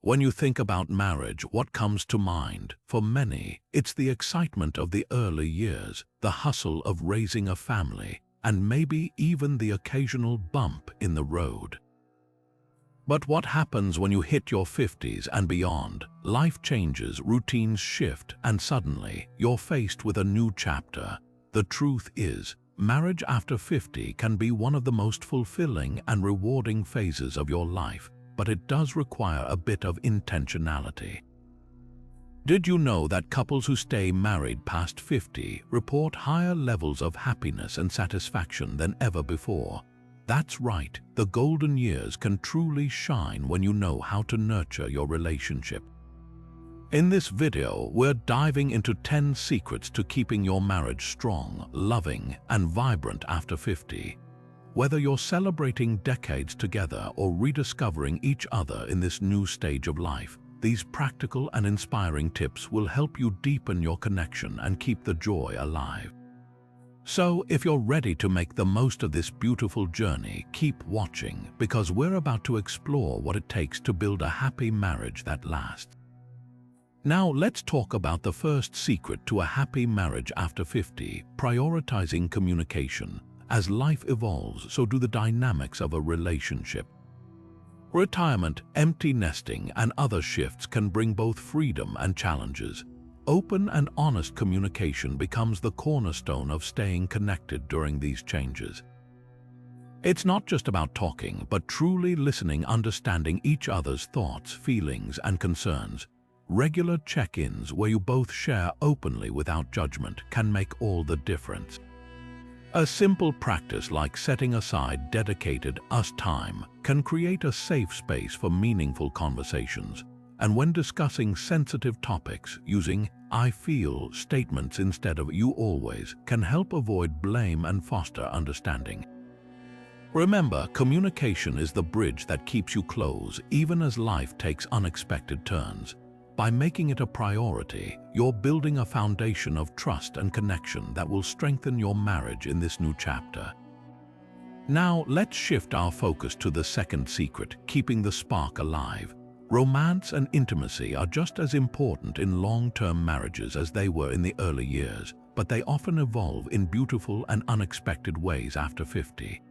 When you think about marriage, what comes to mind? For many, it's the excitement of the early years, the hustle of raising a family, and maybe even the occasional bump in the road. But what happens when you hit your 50s and beyond? Life changes, routines shift, and suddenly you're faced with a new chapter. The truth is, marriage after 50 can be one of the most fulfilling and rewarding phases of your life, but it does require a bit of intentionality. Did you know that couples who stay married past 50 report higher levels of happiness and satisfaction than ever before? That's right, the golden years can truly shine when you know how to nurture your relationship. In this video, we're diving into 10 secrets to keeping your marriage strong, loving, and vibrant after 50. Whether you're celebrating decades together or rediscovering each other in this new stage of life, these practical and inspiring tips will help you deepen your connection and keep the joy alive. So, if you're ready to make the most of this beautiful journey, keep watching, because we're about to explore what it takes to build a happy marriage that lasts. Now, let's talk about the first secret to a happy marriage after 50, prioritizing communication. As life evolves, so do the dynamics of a relationship. Retirement, empty nesting, and other shifts can bring both freedom and challenges. Open and honest communication becomes the cornerstone of staying connected during these changes. It's not just about talking, but truly listening, understanding each other's thoughts, feelings, and concerns. Regular check-ins where you both share openly without judgment can make all the difference. A simple practice like setting aside dedicated us time can create a safe space for meaningful conversations. And when discussing sensitive topics, using "I feel" statements instead of "you always" can help avoid blame and foster understanding. Remember, communication is the bridge that keeps you close even as life takes unexpected turns. By making it a priority, you're building a foundation of trust and connection that will strengthen your marriage in this new chapter. Now, let's shift our focus to the second secret, keeping the spark alive. Romance and intimacy are just as important in long-term marriages as they were in the early years, but they often evolve in beautiful and unexpected ways after 50.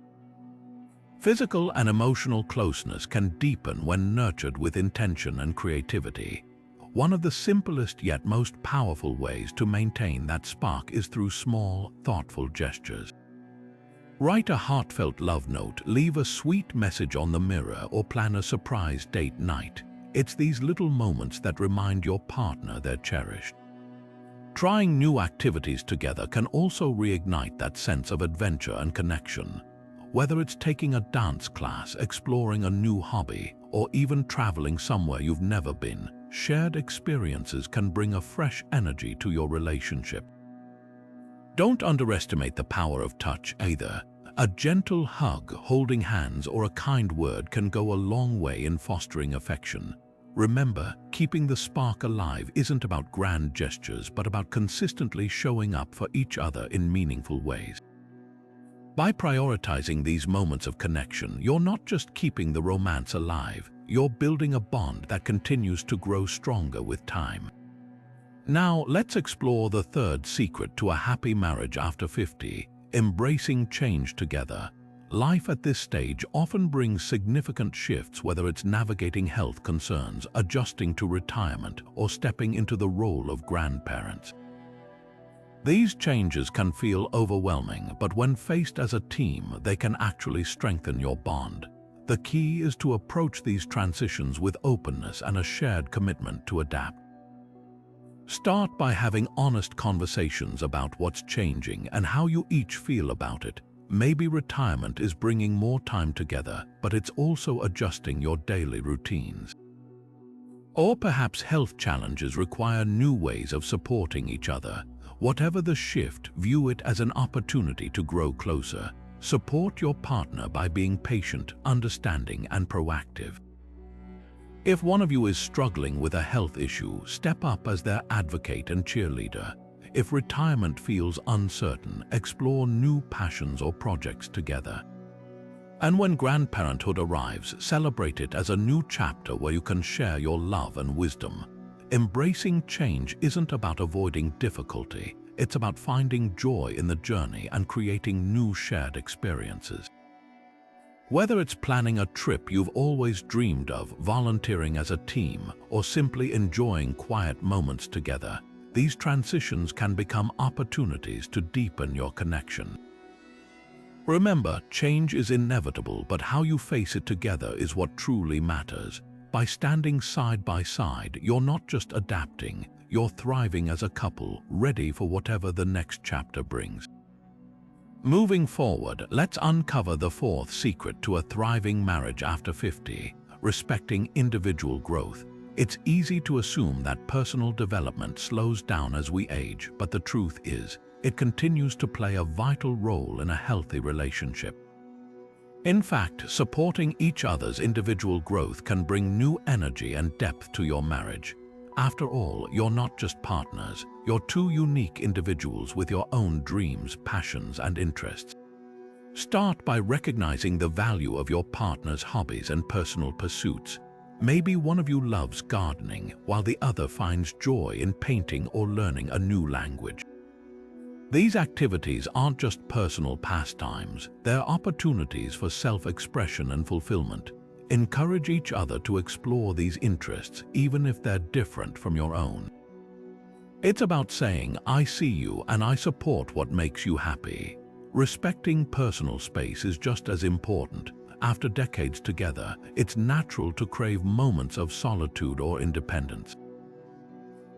Physical and emotional closeness can deepen when nurtured with intention and creativity. One of the simplest yet most powerful ways to maintain that spark is through small, thoughtful gestures. Write a heartfelt love note, leave a sweet message on the mirror, or plan a surprise date night. It's these little moments that remind your partner they're cherished. Trying new activities together can also reignite that sense of adventure and connection. Whether it's taking a dance class, exploring a new hobby, or even traveling somewhere you've never been, shared experiences can bring a fresh energy to your relationship. Don't underestimate the power of touch either. A gentle hug, holding hands, or a kind word can go a long way in fostering affection. Remember, keeping the spark alive isn't about grand gestures, but about consistently showing up for each other in meaningful ways. By prioritizing these moments of connection, you're not just keeping the romance alive, you're building a bond that continues to grow stronger with time. Now, let's explore the third secret to a happy marriage after 50, embracing change together. Life at this stage often brings significant shifts, whether it's navigating health concerns, adjusting to retirement, or stepping into the role of grandparents. These changes can feel overwhelming, but when faced as a team, they can actually strengthen your bond. The key is to approach these transitions with openness and a shared commitment to adapt. Start by having honest conversations about what's changing and how you each feel about it. Maybe retirement is bringing more time together, but it's also adjusting your daily routines. Or perhaps health challenges require new ways of supporting each other. Whatever the shift, view it as an opportunity to grow closer. Support your partner by being patient, understanding, and proactive. If one of you is struggling with a health issue, step up as their advocate and cheerleader. If retirement feels uncertain, explore new passions or projects together. And when grandparenthood arrives, celebrate it as a new chapter where you can share your love and wisdom. Embracing change isn't about avoiding difficulty, it's about finding joy in the journey and creating new shared experiences. Whether it's planning a trip you've always dreamed of, volunteering as a team, or simply enjoying quiet moments together, these transitions can become opportunities to deepen your connection. Remember, change is inevitable, but how you face it together is what truly matters. By standing side by side, you're not just adapting, you're thriving as a couple, ready for whatever the next chapter brings. Moving forward, let's uncover the fourth secret to a thriving marriage after 50, respecting individual growth. It's easy to assume that personal development slows down as we age, but the truth is, it continues to play a vital role in a healthy relationship. In fact, supporting each other's individual growth can bring new energy and depth to your marriage. After all, you're not just partners, you're two unique individuals with your own dreams, passions, and interests. Start by recognizing the value of your partner's hobbies and personal pursuits. Maybe one of you loves gardening, while the other finds joy in painting or learning a new language. These activities aren't just personal pastimes, they're opportunities for self-expression and fulfillment. Encourage each other to explore these interests, even if they're different from your own. It's about saying, "I see you and I support what makes you happy." Respecting personal space is just as important. After decades together, it's natural to crave moments of solitude or independence.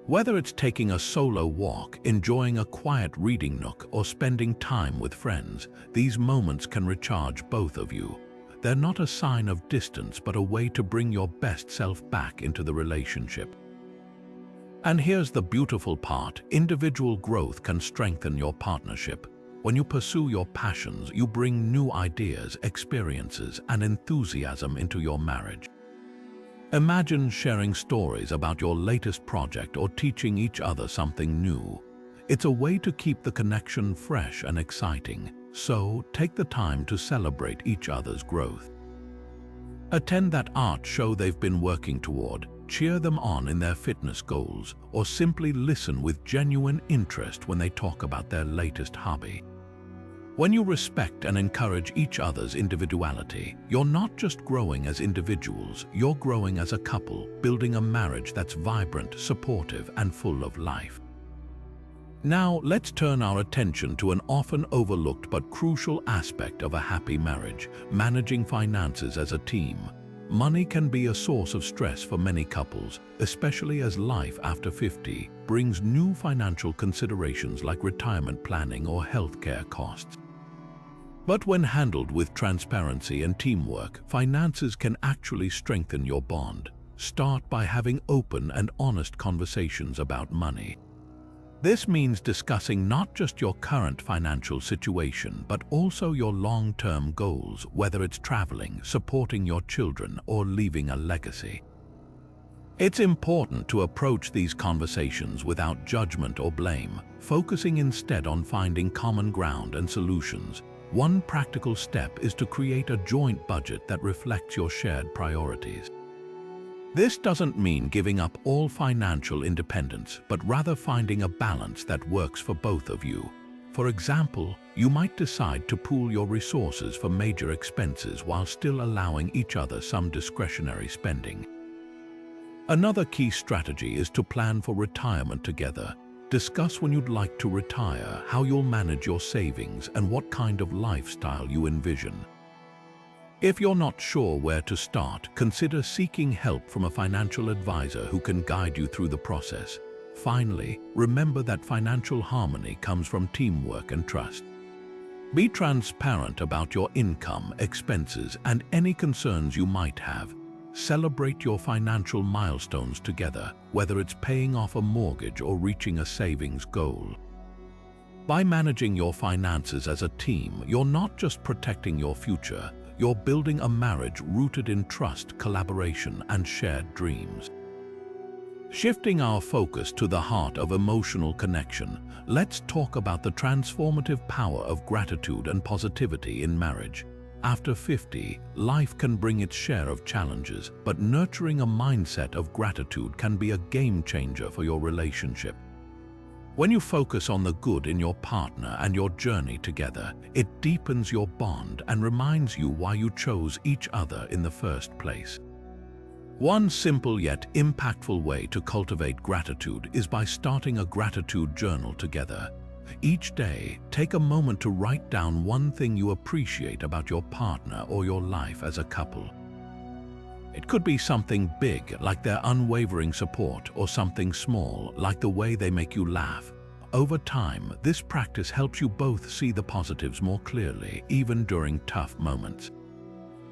Whether it's taking a solo walk, enjoying a quiet reading nook, or spending time with friends, these moments can recharge both of you. They're not a sign of distance, but a way to bring your best self back into the relationship. And here's the beautiful part: individual growth can strengthen your partnership. When you pursue your passions, you bring new ideas, experiences, and enthusiasm into your marriage. Imagine sharing stories about your latest project or teaching each other something new. It's a way to keep the connection fresh and exciting. So, take the time to celebrate each other's growth. Attend that art show they've been working toward, cheer them on in their fitness goals, or simply listen with genuine interest when they talk about their latest hobby. When you respect and encourage each other's individuality, you're not just growing as individuals, you're growing as a couple, building a marriage that's vibrant, supportive, and full of life. Now, let's turn our attention to an often overlooked but crucial aspect of a happy marriage: managing finances as a team. Money can be a source of stress for many couples, especially as life after 50 brings new financial considerations like retirement planning or healthcare costs. But when handled with transparency and teamwork, finances can actually strengthen your bond. Start by having open and honest conversations about money. This means discussing not just your current financial situation, but also your long-term goals, whether it's traveling, supporting your children, or leaving a legacy. It's important to approach these conversations without judgment or blame, focusing instead on finding common ground and solutions. One practical step is to create a joint budget that reflects your shared priorities. This doesn't mean giving up all financial independence, but rather finding a balance that works for both of you. For example, you might decide to pool your resources for major expenses while still allowing each other some discretionary spending. Another key strategy is to plan for retirement together. Discuss when you'd like to retire, how you'll manage your savings, and what kind of lifestyle you envision. If you're not sure where to start, consider seeking help from a financial advisor who can guide you through the process. Finally, remember that financial harmony comes from teamwork and trust. Be transparent about your income, expenses, and any concerns you might have. Celebrate your financial milestones together, whether it's paying off a mortgage or reaching a savings goal. By managing your finances as a team, you're not just protecting your future, you're building a marriage rooted in trust, collaboration, and shared dreams. Shifting our focus to the heart of emotional connection, let's talk about the transformative power of gratitude and positivity in marriage. After 50, life can bring its share of challenges, but nurturing a mindset of gratitude can be a game changer for your relationship. When you focus on the good in your partner and your journey together, it deepens your bond and reminds you why you chose each other in the first place. One simple yet impactful way to cultivate gratitude is by starting a gratitude journal together. Each day, take a moment to write down one thing you appreciate about your partner or your life as a couple. It could be something big, like their unwavering support, or something small, like the way they make you laugh. Over time, this practice helps you both see the positives more clearly, even during tough moments.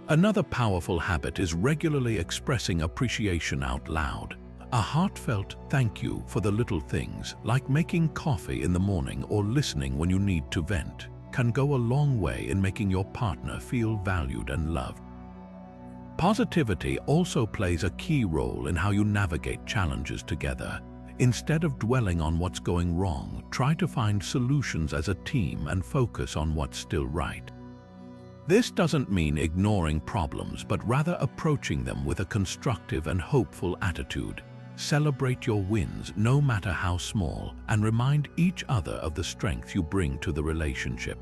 Another powerful habit is regularly expressing appreciation out loud. A heartfelt thank you for the little things, like making coffee in the morning or listening when you need to vent, can go a long way in making your partner feel valued and loved. Positivity also plays a key role in how you navigate challenges together. Instead of dwelling on what's going wrong, try to find solutions as a team and focus on what's still right. This doesn't mean ignoring problems, but rather approaching them with a constructive and hopeful attitude. Celebrate your wins, no matter how small, and remind each other of the strength you bring to the relationship.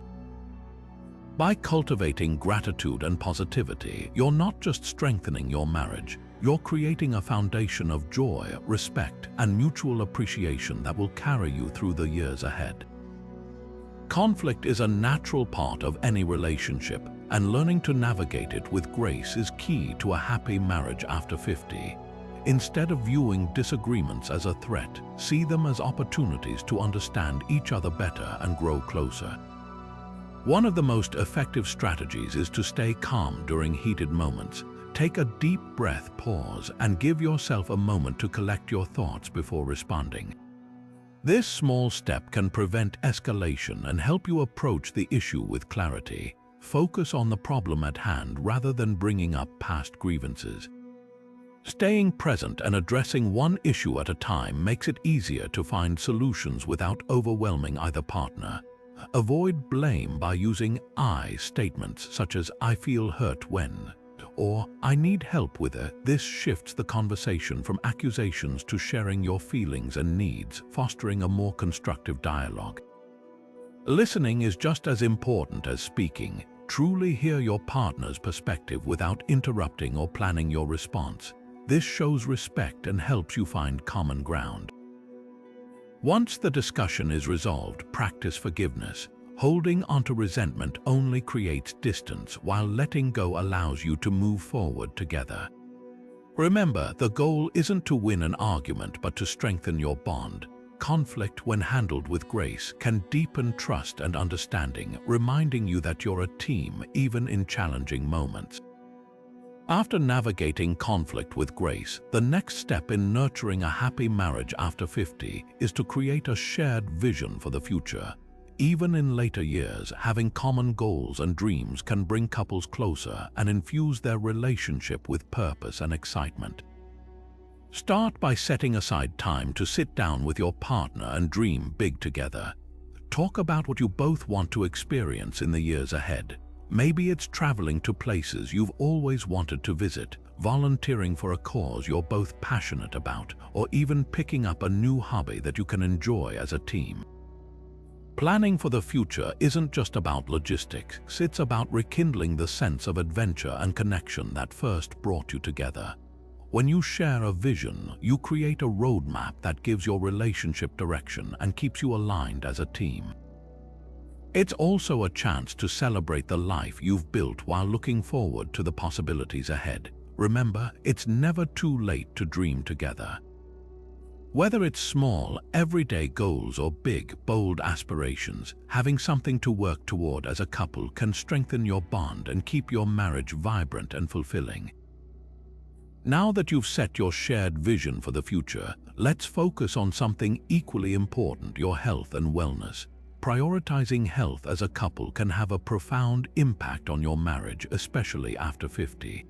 By cultivating gratitude and positivity, you're not just strengthening your marriage, you're creating a foundation of joy, respect, and mutual appreciation that will carry you through the years ahead. Conflict is a natural part of any relationship, and learning to navigate it with grace is key to a happy marriage after 50. Instead of viewing disagreements as a threat, see them as opportunities to understand each other better and grow closer. One of the most effective strategies is to stay calm during heated moments. Take a deep breath, pause, and give yourself a moment to collect your thoughts before responding. This small step can prevent escalation and help you approach the issue with clarity. Focus on the problem at hand rather than bringing up past grievances. Staying present and addressing one issue at a time makes it easier to find solutions without overwhelming either partner. Avoid blame by using I statements such as "I feel hurt when" or "I need help with it." This shifts the conversation from accusations to sharing your feelings and needs, fostering a more constructive dialogue. Listening is just as important as speaking. Truly hear your partner's perspective without interrupting or planning your response. This shows respect and helps you find common ground. Once the discussion is resolved, practice forgiveness. Holding onto resentment only creates distance, while letting go allows you to move forward together. Remember, the goal isn't to win an argument, but to strengthen your bond. Conflict, when handled with grace, can deepen trust and understanding, reminding you that you're a team even in challenging moments. After navigating conflict with grace, the next step in nurturing a happy marriage after 50 is to create a shared vision for the future. Even in later years, having common goals and dreams can bring couples closer and infuse their relationship with purpose and excitement. Start by setting aside time to sit down with your partner and dream big together. Talk about what you both want to experience in the years ahead. Maybe it's traveling to places you've always wanted to visit, volunteering for a cause you're both passionate about, or even picking up a new hobby that you can enjoy as a team. Planning for the future isn't just about logistics, it's about rekindling the sense of adventure and connection that first brought you together. When you share a vision, you create a roadmap that gives your relationship direction and keeps you aligned as a team. It's also a chance to celebrate the life you've built while looking forward to the possibilities ahead. Remember, it's never too late to dream together. Whether it's small, everyday goals or big, bold aspirations, having something to work toward as a couple can strengthen your bond and keep your marriage vibrant and fulfilling. Now that you've set your shared vision for the future, let's focus on something equally important: your health and wellness. Prioritizing health as a couple can have a profound impact on your marriage, especially after 50.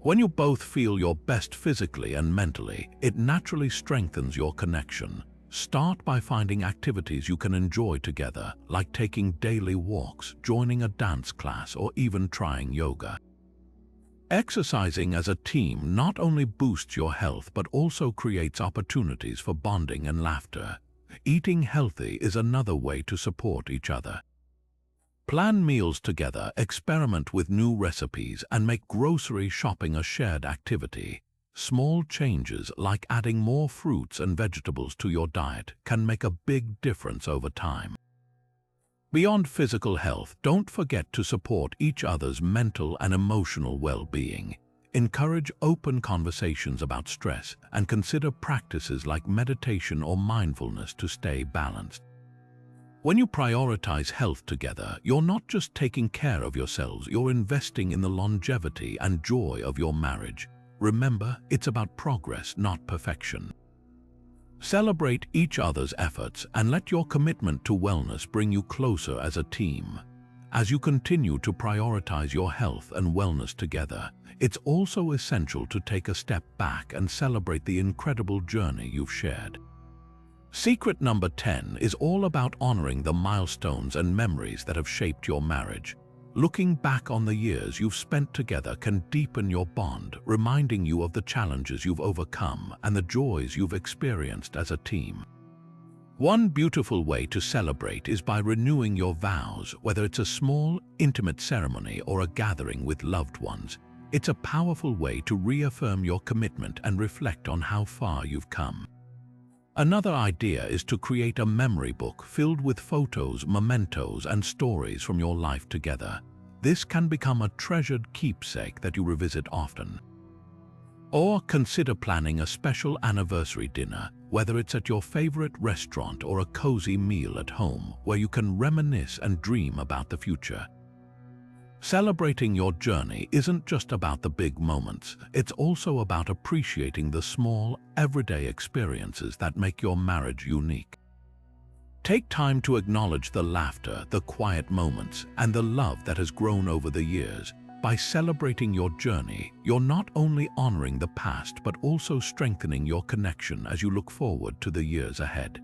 When you both feel your best physically and mentally, it naturally strengthens your connection. Start by finding activities you can enjoy together, like taking daily walks, joining a dance class, or even trying yoga. Exercising as a team not only boosts your health but also creates opportunities for bonding and laughter. Eating healthy is another way to support each other. Plan meals together, experiment with new recipes, and make grocery shopping a shared activity. Small changes like adding more fruits and vegetables to your diet can make a big difference over time. Beyond physical health, don't forget to support each other's mental and emotional well-being. Encourage open conversations about stress and consider practices like meditation or mindfulness to stay balanced. When you prioritize health together, you're not just taking care of yourselves, you're investing in the longevity and joy of your marriage. Remember, it's about progress, not perfection. Celebrate each other's efforts and let your commitment to wellness bring you closer as a team. As you continue to prioritize your health and wellness together, it's also essential to take a step back and celebrate the incredible journey you've shared. Secret number 10 is all about honoring the milestones and memories that have shaped your marriage. Looking back on the years you've spent together can deepen your bond, reminding you of the challenges you've overcome and the joys you've experienced as a team. One beautiful way to celebrate is by renewing your vows, whether it's a small, intimate ceremony or a gathering with loved ones. It's a powerful way to reaffirm your commitment and reflect on how far you've come. Another idea is to create a memory book filled with photos, mementos, and stories from your life together. This can become a treasured keepsake that you revisit often. Or consider planning a special anniversary dinner, whether it's at your favorite restaurant or a cozy meal at home, where you can reminisce and dream about the future. Celebrating your journey isn't just about the big moments, it's also about appreciating the small, everyday experiences that make your marriage unique. Take time to acknowledge the laughter, the quiet moments, and the love that has grown over the years. By celebrating your journey, you're not only honoring the past but also strengthening your connection as you look forward to the years ahead.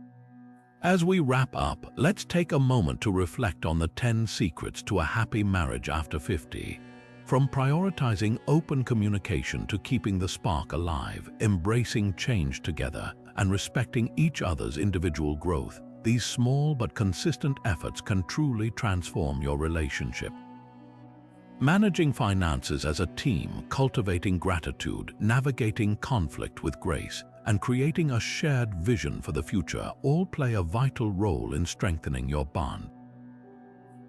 As we wrap up, let's take a moment to reflect on the 10 secrets to a happy marriage after 50. From prioritizing open communication to keeping the spark alive, embracing change together, and respecting each other's individual growth, these small but consistent efforts can truly transform your relationship. Managing finances as a team, cultivating gratitude, navigating conflict with grace, and creating a shared vision for the future all play a vital role in strengthening your bond.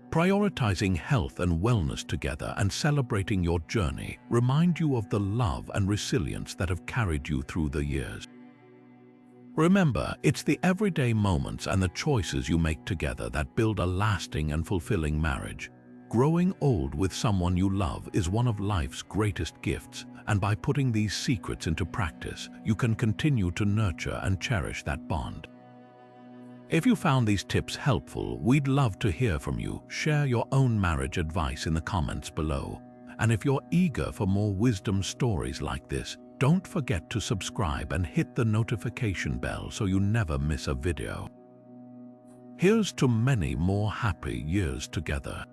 Prioritizing health and wellness together and celebrating your journey remind you of the love and resilience that have carried you through the years. Remember, it's the everyday moments and the choices you make together that build a lasting and fulfilling marriage. Growing old with someone you love is one of life's greatest gifts, and by putting these secrets into practice, you can continue to nurture and cherish that bond. If you found these tips helpful, we'd love to hear from you. Share your own marriage advice in the comments below. And if you're eager for more wisdom stories like this, don't forget to subscribe and hit the notification bell so you never miss a video. Here's to many more happy years together.